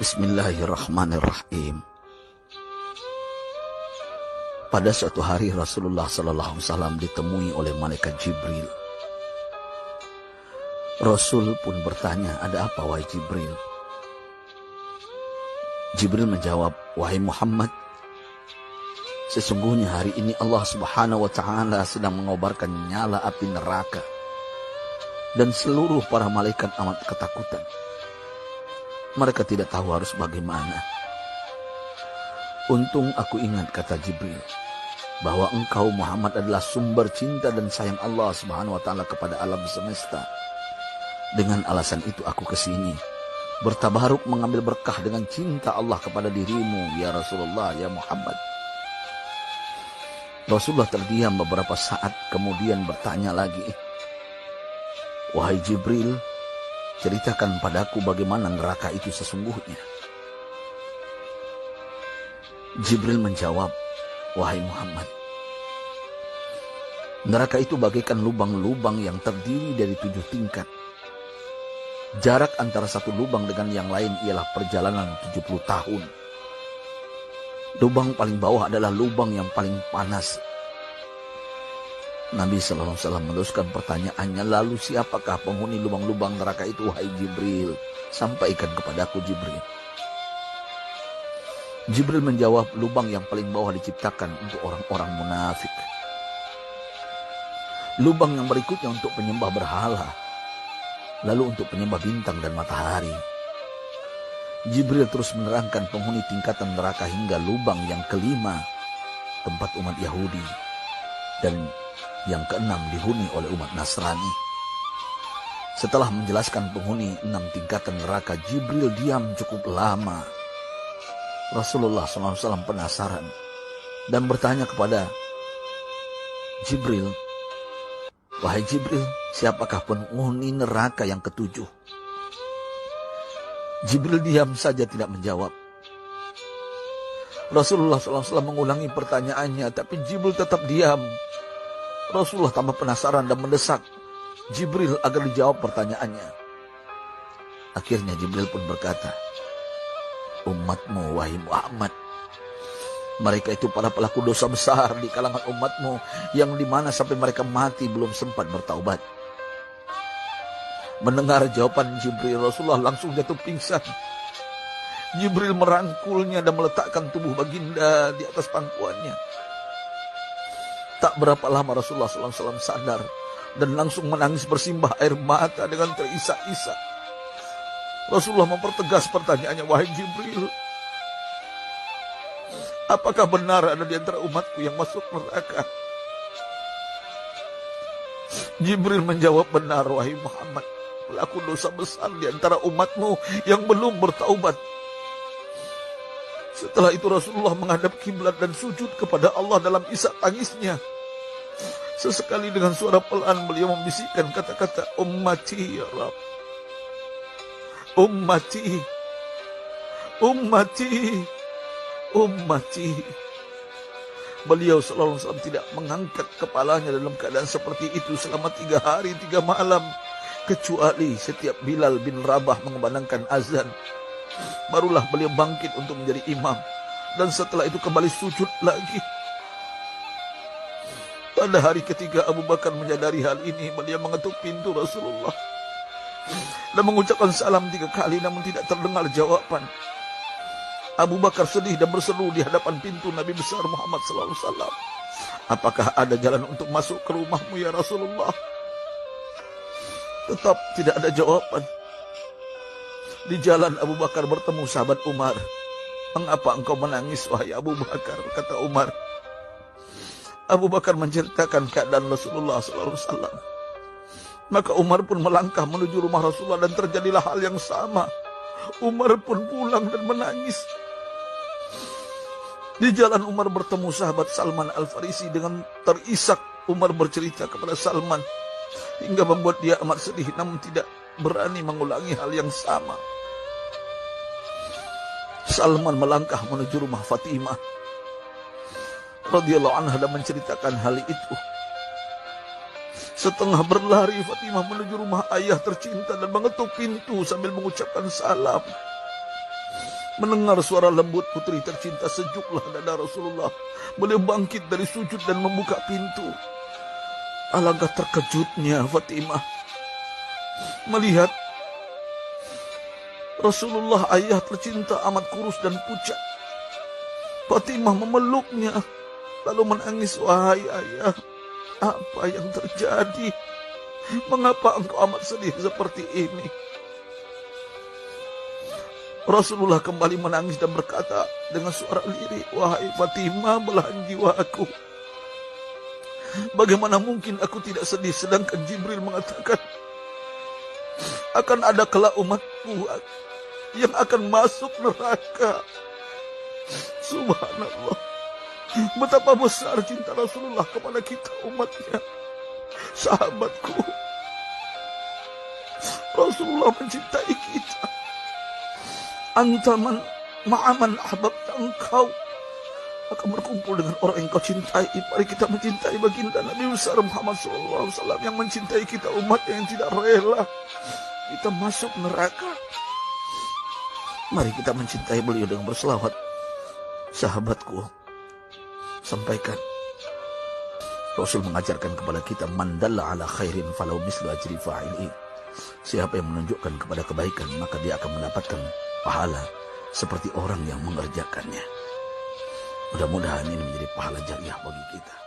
Bismillahirrahmanirrahim. Pada suatu hari Rasulullah SAW ditemui oleh malaikat Jibril. Rasul pun bertanya, "Ada apa wahai Jibril?" Jibril menjawab, "Wahai Muhammad, sesungguhnya hari ini Allah Subhanahu wa Ta'ala sedang mengobarkan nyala api neraka, dan seluruh para malaikat amat ketakutan. Mereka tidak tahu harus bagaimana. Untung aku ingat," kata Jibril, "bahwa engkau Muhammad adalah sumber cinta dan sayang Allah Subhanahu wa Ta'ala kepada alam semesta. Dengan alasan itu aku kesini, bertabaruk mengambil berkah dengan cinta Allah kepada dirimu, ya Rasulullah, ya Muhammad." Rasulullah terdiam beberapa saat, kemudian bertanya lagi, "Wahai Jibril, ceritakan padaku bagaimana neraka itu sesungguhnya." Jibril menjawab, "Wahai Muhammad, neraka itu bagaikan lubang-lubang yang terdiri dari 7 tingkat. Jarak antara satu lubang dengan yang lain ialah perjalanan 70 tahun. Lubang paling bawah adalah lubang yang paling panas." Nabi SAW meneruskan pertanyaannya, "Lalu siapakah penghuni lubang-lubang neraka itu, wahai Jibril? Sampaikan kepadaku, Jibril." Jibril menjawab, "Lubang yang paling bawah diciptakan untuk orang-orang munafik. Lubang yang berikutnya untuk penyembah berhala. Lalu untuk penyembah bintang dan matahari." Jibril terus menerangkan penghuni tingkatan neraka hingga lubang yang kelima, tempat umat Yahudi, dan yang keenam dihuni oleh umat Nasrani. Setelah menjelaskan penghuni 6 tingkatan neraka, Jibril diam cukup lama. Rasulullah SAW penasaran dan bertanya kepada Jibril, "Wahai Jibril, siapakah penghuni neraka yang ke-7?" Jibril diam saja tidak menjawab. Rasulullah SAW mengulangi pertanyaannya, tapi Jibril tetap diam. Rasulullah tambah penasaran dan mendesak Jibril agar dijawab pertanyaannya. Akhirnya Jibril pun berkata, "Umatmu, wahai Muhammad, mereka itu para pelaku dosa besar di kalangan umatmu, yang dimana sampai mereka mati belum sempat bertaubat." Mendengar jawaban Jibril, Rasulullah langsung jatuh pingsan. Jibril merangkulnya dan meletakkan tubuh baginda di atas pangkuannya. Tak berapa lama Rasulullah SAW sadar dan langsung menangis bersimbah air mata dengan terisak-isak. Rasulullah mempertegas pertanyaannya, "Wahai Jibril, apakah benar ada di antara umatku yang masuk neraka?" Jibril menjawab, "Benar, wahai Muhammad, pelaku dosa besar di antara umatmu yang belum bertaubat." Setelah itu Rasulullah menghadap kiblat dan sujud kepada Allah dalam isak tangisnya. Sesekali dengan suara pelan beliau membisikkan kata-kata, "Ummati ya Rabb, ummati, ummati, ummati." Beliau SAW tidak mengangkat kepalanya dalam keadaan seperti itu selama 3 hari 3 malam. Kecuali setiap Bilal bin Rabah mengumandangkan azan, barulah beliau bangkit untuk menjadi imam. Dan setelah itu kembali sujud lagi. Pada hari ketiga Abu Bakar menyadari hal ini, beliau mengetuk pintu Rasulullah dan mengucapkan salam 3 kali, namun tidak terdengar jawaban. Abu Bakar sedih dan berseru di hadapan pintu Nabi besar Muhammad SAW, "Apakah ada jalan untuk masuk ke rumahmu ya Rasulullah?" Tetap tidak ada jawaban. Di jalan Abu Bakar bertemu sahabat Umar. "Mengapa engkau menangis, wahai Abu Bakar?" kata Umar. Abu Bakar menceritakan keadaan Rasulullah SAW. Maka Umar pun melangkah menuju rumah Rasulullah dan terjadilah hal yang sama. Umar pun pulang dan menangis. Di jalan Umar bertemu sahabat Salman Al-Farisi. Dengan terisak Umar bercerita kepada Salman hingga membuat dia amat sedih, namun tidak berani mengulangi hal yang sama. Salman melangkah menuju rumah Fatimah radhiyallahu anha dan menceritakan hal itu. Setengah berlari Fatimah menuju rumah ayah tercinta dan mengetuk pintu sambil mengucapkan salam. Mendengar suara lembut putri tercinta, sejuklah dada Rasulullah. Beliau bangkit dari sujud dan membuka pintu. Alangkah terkejutnya Fatimah melihat Rasulullah, ayah tercinta, amat kurus dan pucat. Fatimah memeluknya lalu menangis. Wahai ayah, apa yang terjadi? Mengapa engkau amat sedih seperti ini? Rasulullah kembali menangis dan berkata dengan suara lirih, wahai Fatimah, belahan jiwaku, bagaimana mungkin aku tidak sedih sedangkan Jibril mengatakan akan ada kelak umatku yang akan masuk neraka. Subhanallah, betapa besar cinta Rasulullah kepada kita umatnya. Sahabatku, Rasulullah mencintai kita. Antaman ma'aman ahbabta, engkau akan berkumpul dengan orang yang kau cintai. Mari kita mencintai baginda Nabi besar Muhammad SAW yang mencintai kita, umat yang tidak rela kita masuk neraka. Mari kita mencintai beliau dengan berselawat. Sahabatku, sampaikan, Rasul mengajarkan kepada kita, man dalla ala khairin falau mislu ajri fa'ili. Siapa yang menunjukkan kepada kebaikan, maka dia akan mendapatkan pahala seperti orang yang mengerjakannya. Mudah-mudahan ini menjadi pahala jariah bagi kita.